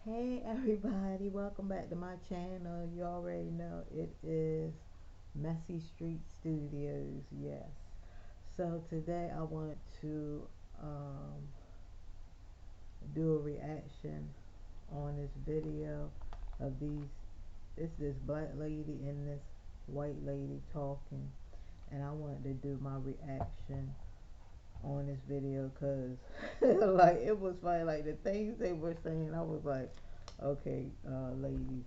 Hey everybody, welcome back to my channel. You already know it is Messy Street Studios, yes. So today I want to um, do a reaction on this video of it's this black lady and this white lady talking, and I wanted to do my reaction on this video because like it was funny, like the things they were saying. I was like, okay, ladies,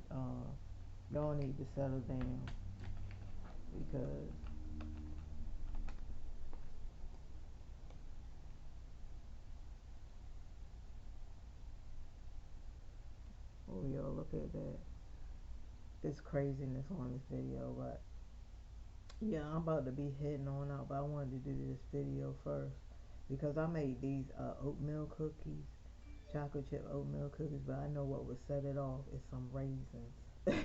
y'all need to settle down because oh y'all look at that. It's craziness on this video, but yeah, I'm about to be heading on out, but I wanted to do this video first because I made these oatmeal cookies, chocolate chip oatmeal cookies, but I know what would set it off is some raisins.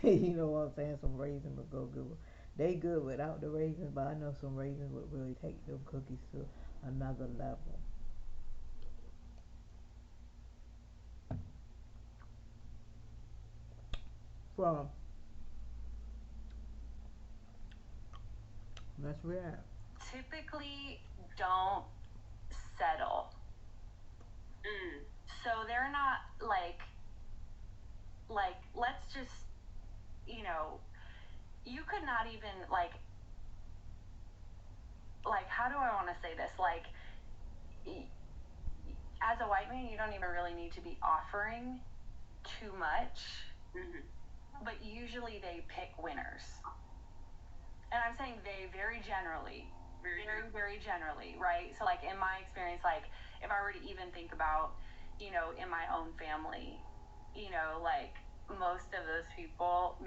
You know what I'm saying? Some raisins would go good. They good without the raisins, but I know some raisins would really take them cookies to another level. From let's react. Typically don't settle. Mm. So they're not like let's just you know you could not even like how do I want to say this as a white man you don't even really need to be offering too much. Mm-hmm. But usually they pick winners, and I'm saying they very generally, very generally, right? So like in my experience, like if I were to even think about, in my own family, like most of those people.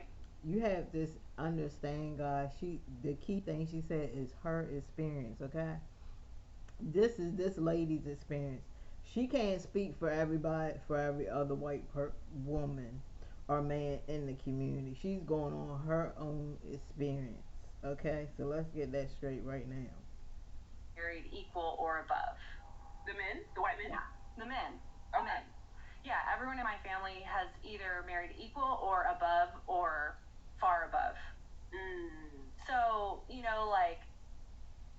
You have this understand, guys. The key thing she said is her experience. Okay, this is this lady's experience. She can't speak for everybody, for every other woman or man in the community. She's going on her own experience. Okay, so let's get that straight right now. Married equal or above. The men? The white men? Yeah, the men. The men. Yeah, everyone in my family has either married equal or above or far above. Mm. So,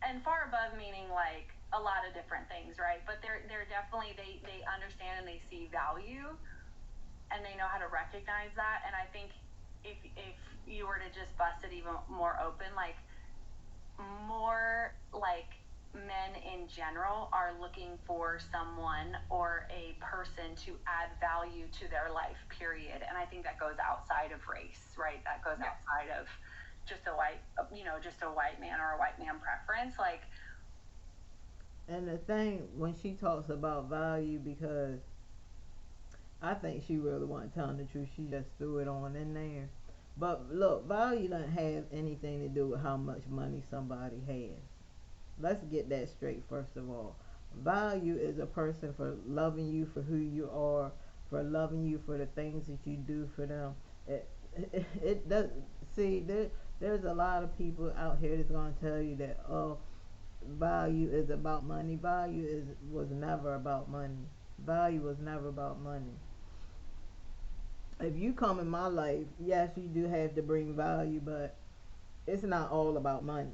and far above meaning like a lot of different things, right? But they're definitely they understand and they see value and they know how to recognize that. And I think if you were to just bust it even more open, like more like men in general are looking for someone or a person to add value to their life, period. And I think that goes outside of race, right? That goes outside of just a white, just a white man or a white man preference. Like, and the thing when she talks about value, because I think she really wasn't telling the truth. She just threw it on in there. But look, value doesn't have anything to do with how much money somebody has. Let's get that straight first of all. Value is a person for loving you for who you are, for loving you for the things that you do for them. It does. See, there's a lot of people out here that's gonna tell you that value is about money. Value is was never about money. Value was never about money. If you come in my life, yes, you do have to bring value, but it's not all about money.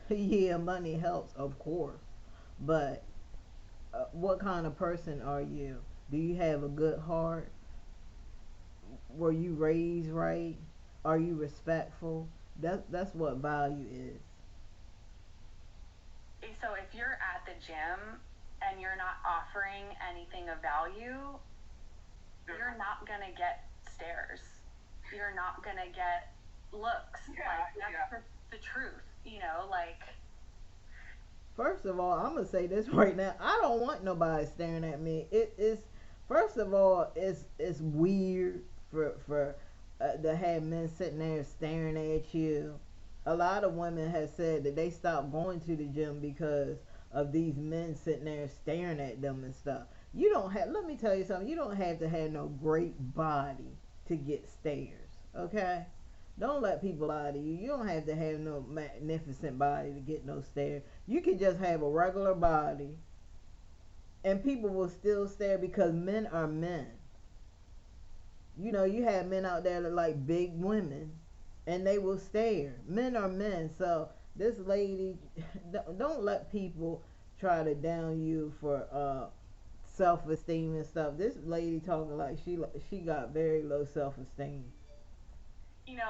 Yeah, money helps, of course, but what kind of person are you? Do you have a good heart? Were you raised right? Are you respectful? That's what value is. So if you're at the gym and you're not offering anything of value, you're not gonna get stares. You're not gonna get looks. Yeah, like that's the truth, like. First of all, I'm gonna say this right now. I don't want nobody staring at me. It is first of all, it's weird for to have men sitting there staring at you. A lot of women have said that they stopped going to the gym because of these men sitting there staring at them and stuff. You don't have. Let me tell you something. You don't have to have no great body to get stares. Okay. Don't let people lie to you. You don't have to have no magnificent body to get no stare. You can just have a regular body and people will still stare because men are men. You have men out there that like big women, and they will stare. Men are men. So this lady, don't let people try to down you for self-esteem and stuff. This lady talking like she got very low self-esteem. And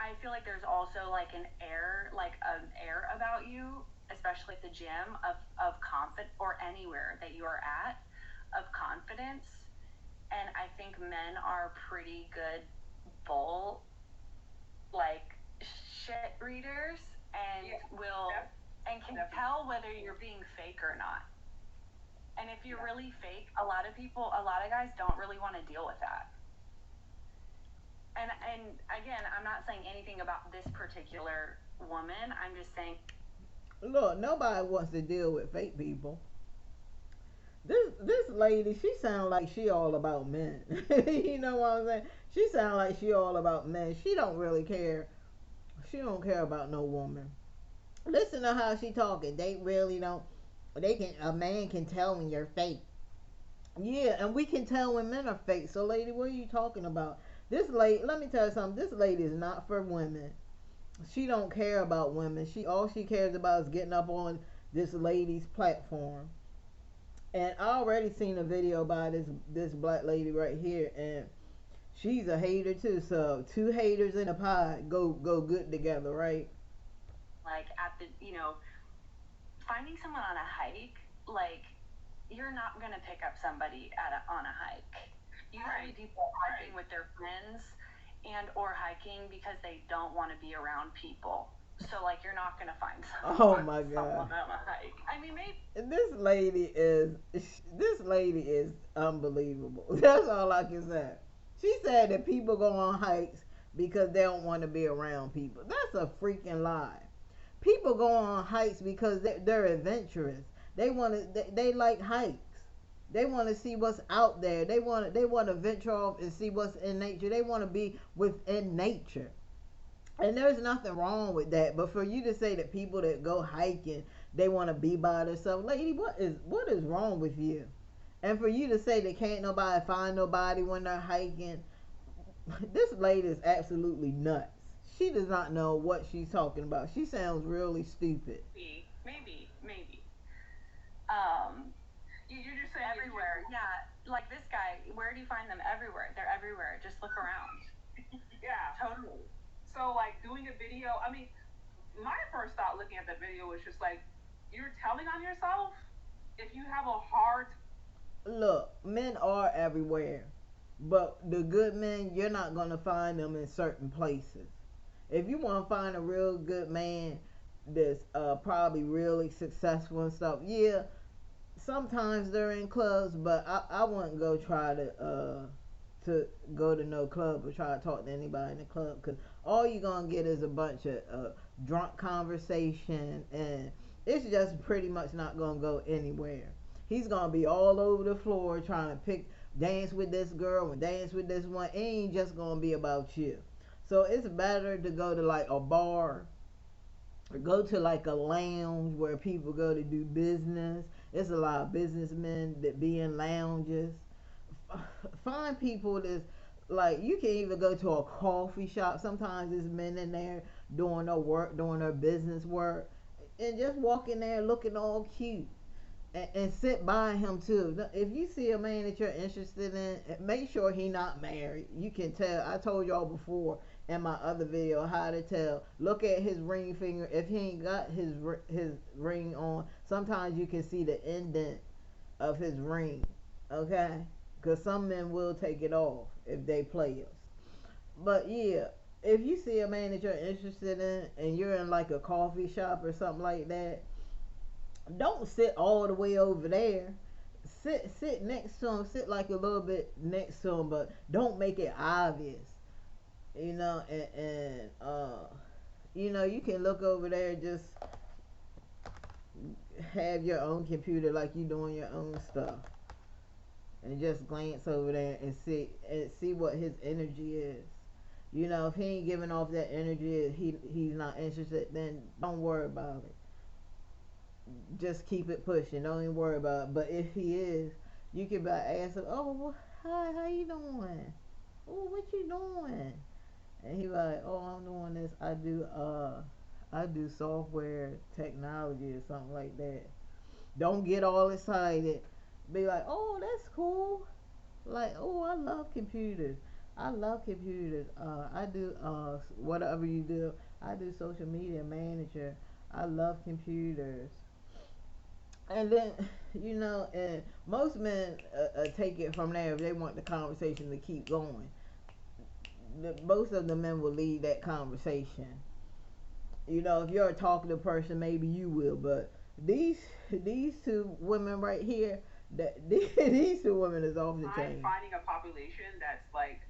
I feel like there's also like an air about you, especially at the gym of confidence, or anywhere that you are at, of confidence. And I think men are pretty good bull, like, shit readers, and yeah, will, yep, and can definitely tell whether you're being fake or not. And if you're, yeah, really fake, a lot of guys don't really want to deal with that. And again, I'm not saying anything about this particular woman. I'm just saying, look, nobody wants to deal with fake people. This lady, she sounds like she all about men. You know what I'm saying? She sounds like she all about men. She don't really care. She don't care about no woman. Listen to how she talking. They really don't. They can. A man can tell when you're fake. Yeah, and we can tell when men are fake. So, lady, what are you talking about? This lady, let me tell you something. This lady is not for women. She don't care about women. All she cares about is getting up on this lady's platform. And I already seen a video by this black lady right here, and she's a hater too. So two haters in a pod go good together, right? Like, at the, finding someone on a hike, like, you're not gonna pick up somebody on a hike. Usually, people are hiking with their friends and or hiking because they don't want to be around people. So, like, you're not gonna find someone, oh my God, someone on a hike. I mean, maybe this lady is unbelievable. That's all I can say. She said that people go on hikes because they don't want to be around people. That's a freaking lie. People go on hikes because they're adventurous. They like hikes. They want to see what's out there. They want to venture off and see what's in nature. They want to be within nature. And there's nothing wrong with that. But for you to say that people that go hiking, they want to be by themselves, lady, what is wrong with you? And for you to say that can't nobody find nobody when they're hiking, this lady is absolutely nuts. She does not know what she's talking about. She sounds really stupid. Maybe. You're just saying everywhere. Yeah, like this guy. Where do you find them? Everywhere. They're everywhere. Just look around. Yeah, totally. So, like, doing a video, I mean, my first thought looking at that video was just like, you're telling on yourself if you have a hard. Look, men are everywhere, but the good men, you're not going to find them in certain places. If you want to find a real good man that's probably really successful and stuff, yeah, sometimes they're in clubs, but I wouldn't go try to go to no club or try to talk to anybody in the club, because all you're going to get is a bunch of drunk conversation, and it's just pretty much not going to go anywhere. He's going to be all over the floor trying to dance with this girl and dance with this one. It ain't just going to be about you. So it's better to go to like a bar or go to like a lounge where people go to do business. There's a lot of businessmen that be in lounges. Find people that's like, you can even go to a coffee shop. Sometimes there's men in there doing their work, doing their business work, and just walk in there looking all cute. And sit by him too. If you see a man that you're interested in, make sure he not married. You can tell. I told y'all before in my other video how to tell. Look at his ring finger. If he ain't got his ring on, sometimes you can see the indent of his ring. Okay, because some men will take it off if they play us. But yeah, if you see a man that you're interested in and you're in like a coffee shop or something like that, don't sit all the way over there. Sit next to him. Sit like a little bit next to him, but don't make it obvious. You can look over there, just have your own computer like you doing your own stuff, and just glance over there and see what his energy is. If he ain't giving off that energy, he's not interested, then don't worry about it. Just keep it pushing. Don't even worry about it. But if he is, you can ask him, oh, hi, how you doing? Oh, what you doing? And he like, oh, I'm doing this. I do software technology or something like that. Don't get all excited. Be like, oh, that's cool. Like, oh, I love computers. I love computers. I do whatever you do. I do social media manager. I love computers. And then, and most men take it from there if they want the conversation to keep going. Most of the men will leave that conversation. If you're a talkative person, maybe you will, but these two women right here, that these two women is off the chain. I'm finding a population that's like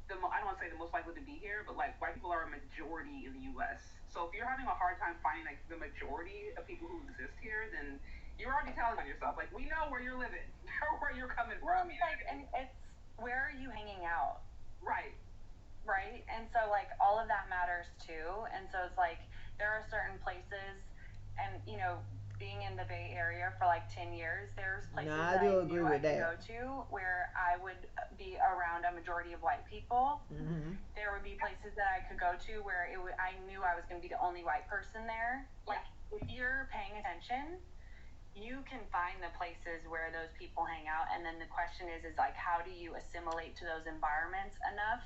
I don't want to say the most likely to be here, but like white people are a majority in the U.S. So if you're having a hard time finding like the majority of people who exist here, then you're already telling on yourself. Like we know where you're living, where you're coming from. Like, and it's where are you hanging out? Right. Right. And so like all of that matters too. And so it's like there are certain places, and being in the Bay Area for like 10 years, there's places I that do I agree knew I with could that. go to where I would be around a majority of white people. Mm-hmm. There would be places that I could go to where I knew I was going to be the only white person there. Like if you're paying attention, you can find the places where those people hang out, and then the question is like how do you assimilate to those environments enough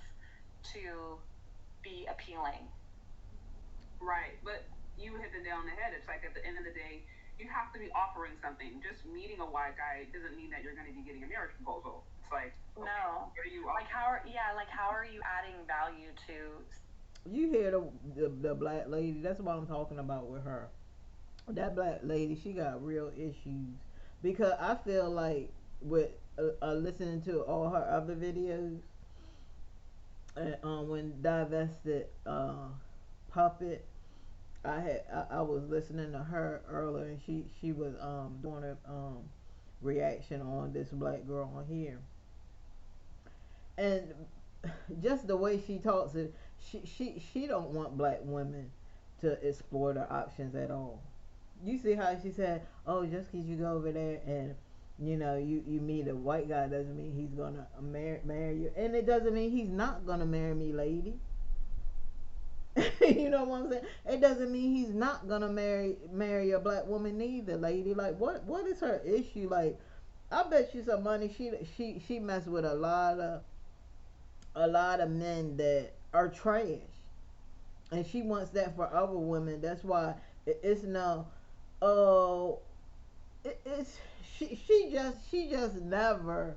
to be appealing? Right, but you hit the nail on the head. It's like at the end of the day, you have to be offering something. Just meeting a white guy doesn't mean that you're going to be getting a marriage proposal. It's like, okay, no. What are you offering? How are you adding value to? You hear the black lady? That's what I'm talking about with her. That black lady, she got real issues because I feel like with listening to all her other videos, and when divested puppet, I was listening to her earlier, and she was doing a reaction on this black girl on here, and just the way she talks, she don't want black women to explore their options at all. You see how she said, "Oh, just because you go over there and you meet a white guy doesn't mean he's gonna marry you, and it doesn't mean he's not gonna marry me, lady." You know what I'm saying? It doesn't mean he's not gonna marry a black woman neither, lady. Like, what is her issue? Like, I bet you some money she messed with a lot of men that are trash, and she wants that for other women. That's why it's no, oh, it's she just never.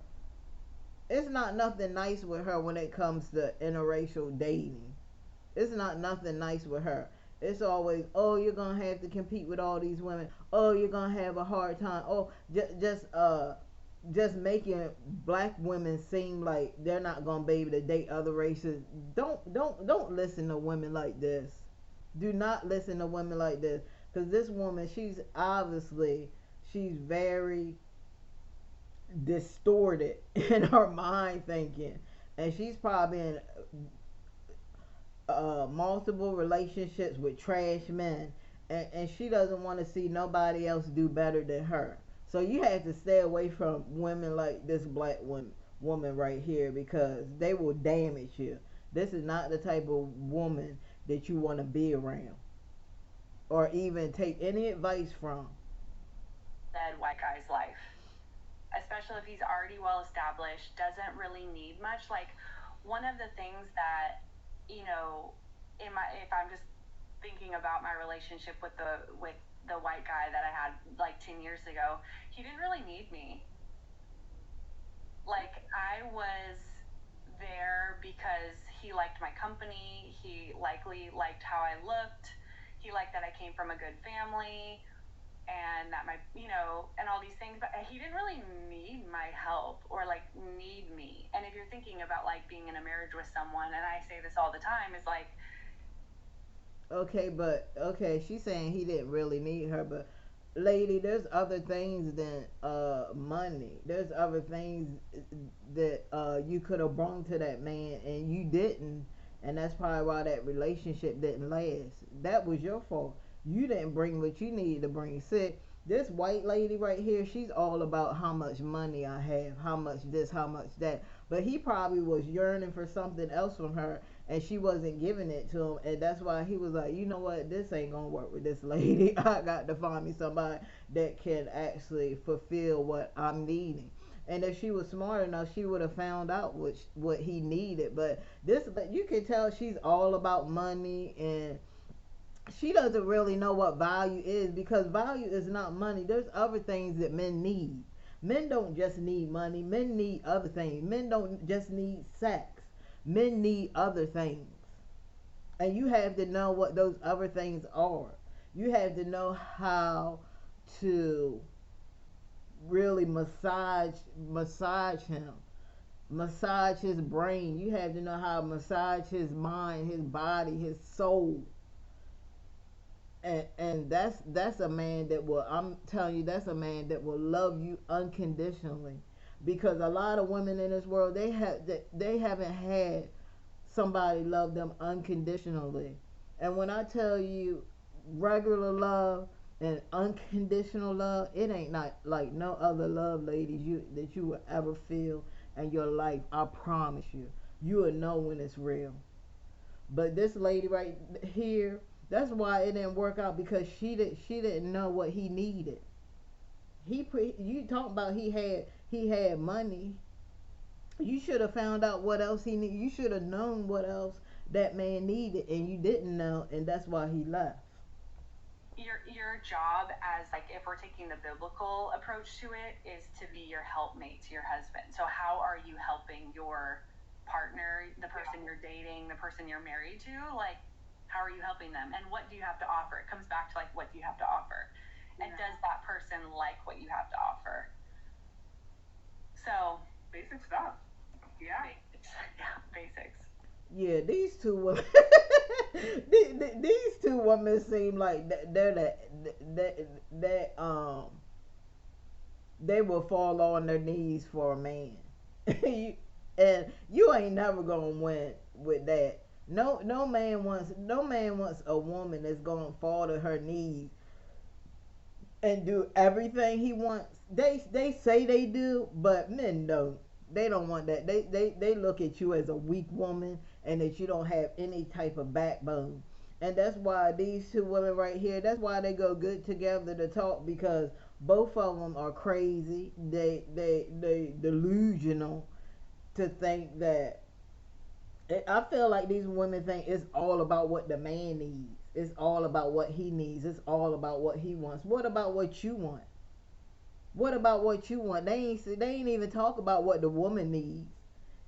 It's not nothing nice with her when it comes to interracial dating. It's not nothing nice with her. It's always, oh, you're gonna have to compete with all these women. Oh, you're gonna have a hard time. Oh, just making black women seem like they're not gonna be able to date other races. Don't listen to women like this. Do not listen to women like this, because this woman, she's very distorted in her mind thinking, and she's probably in multiple relationships with trash men, and she doesn't want to see nobody else do better than her. So you have to stay away from women like this black woman right here, because they will damage you. This is not the type of woman that you want to be around or even take any advice from. That white guy's life, especially if he's already well established, doesn't really need much. Like one of the things that if I'm just thinking about my relationship with the white guy that I had like 10 years ago, he didn't really need me. Like I was there because he liked my company, he likely liked how I looked, he liked that I came from a good family, and that and all these things, but he didn't really need my help or like need me. And if you're thinking about like being in a marriage with someone, and I say this all the time, is like, okay, she's saying he didn't really need her, but lady, there's other things than money. There's other things that you could have brought to that man and you didn't, and that's probably why that relationship didn't last. That was your fault. You didn't bring what you needed to bring. Sid, This white lady right here, she's all about how much money I have, how much this, how much that. But he probably was yearning for something else from her, and she wasn't giving it to him, and that's why he was like, you know what, this ain't gonna work with this lady. I got to find me somebody that can actually fulfill what I'm needing. And if she was smart enough, she would have found out what he needed. But you can tell she's all about money, and she doesn't really know what value is, because value is not money. There's other things that men need. Men don't just need money. Men need other things. Men don't just need sex. Men need other things. And you have to know what those other things are. You have to know how to really massage him, massage his brain. You have to know how to massage his mind, his body, his soul. And that's a man that will, I'm telling you, that's a man that will love you unconditionally. Because a lot of women in this world, they haven't had somebody love them unconditionally. And when I tell you regular love and unconditional love, it ain't not like no other love, ladies, that you will ever feel in your life. I promise you. You will know when it's real. But this lady right here, that's why it didn't work out, because she didn't know what he needed. You talk about he had money. You should have found out what else he needed. You should have known what else that man needed, and you didn't know, and that's why he left. Your job, as like, if we're taking the biblical approach to it, is to be your helpmate to your husband. So how are you helping your partner, the person you're dating, the person you're married to? Like, how are you helping them, and what do you have to offer? It comes back to like, what do you have to offer, and does that person like what you have to offer? So basic stuff. Yeah. Basics. Yeah, basics. Yeah, these two women, these two women seem like they're they will fall on their knees for a man. And you ain't never gonna win with that. No man wants a woman that's gonna fall to her knees and do everything he wants. They say they do, but men don't. They don't want that. They look at you as a weak woman, and that you don't have any type of backbone. And that's why these two women right here, that's why they go good together to talk, because both of them are crazy. They delusional to think that. I feel like these women think it's all about what the man needs. It's all about what he needs. It's all about what he wants. What about what you want? What about what you want? They ain't even talk about what the woman needs.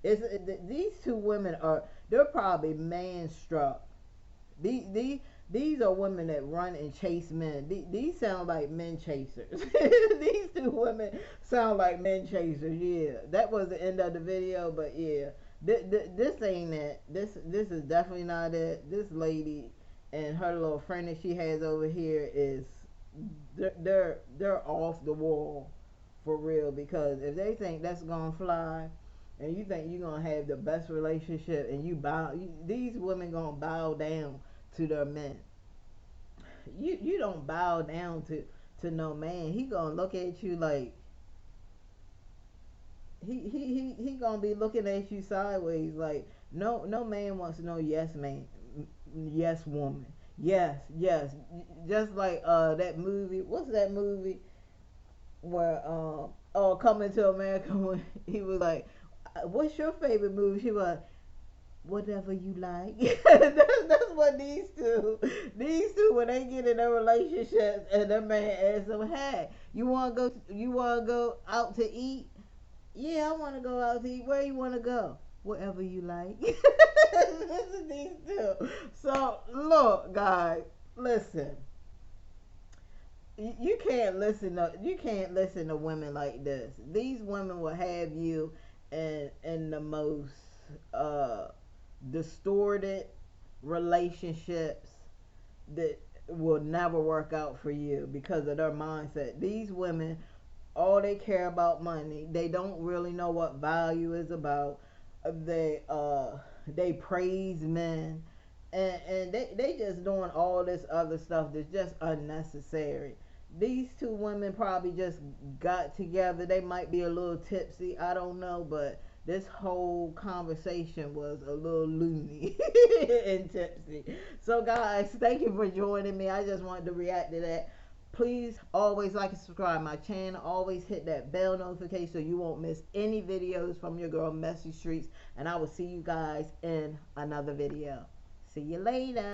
These two women they're probably man struck. These are women that run and chase men. These sound like men chasers. These two women sound like men chasers. Yeah, that was the end of the video. But yeah, this ain't it. This is definitely not it. This lady and her little friend that she has over here is they're off the wall for real. Because if they think that's gonna fly, and you think you're gonna have the best relationship, and these women gonna bow down to their men. You don't bow down to no man. He gonna look at you like he gonna be looking at you sideways. Like, no man wants no yes man, yes woman, yes. Just like that movie. What's that movie where Coming to America, when he was like, what's your favorite movie? She was, whatever you like. That's what these two, when they get in a relationship and the man asks them, hey, you wanna go out to eat? Yeah, I wanna go out to eat. Where you wanna go? Wherever you like. Listen, these two. So look, guys, listen. You can't listen to women like this. These women will have you in the most distorted relationships that will never work out for you because of their mindset. These women, all they care about money. They don't really know what value is about. They praise men, and they just doing all this other stuff that's just unnecessary. these two women probably just got together. They might be a little tipsy, I don't know, but this whole conversation was a little loony and tipsy. So guys, thank you for joining me. I just wanted to react to that. Please always like and subscribe my channel. Always hit that bell notification so you won't miss any videos from your girl Messy Streets. And I will see you guys in another video. See you later.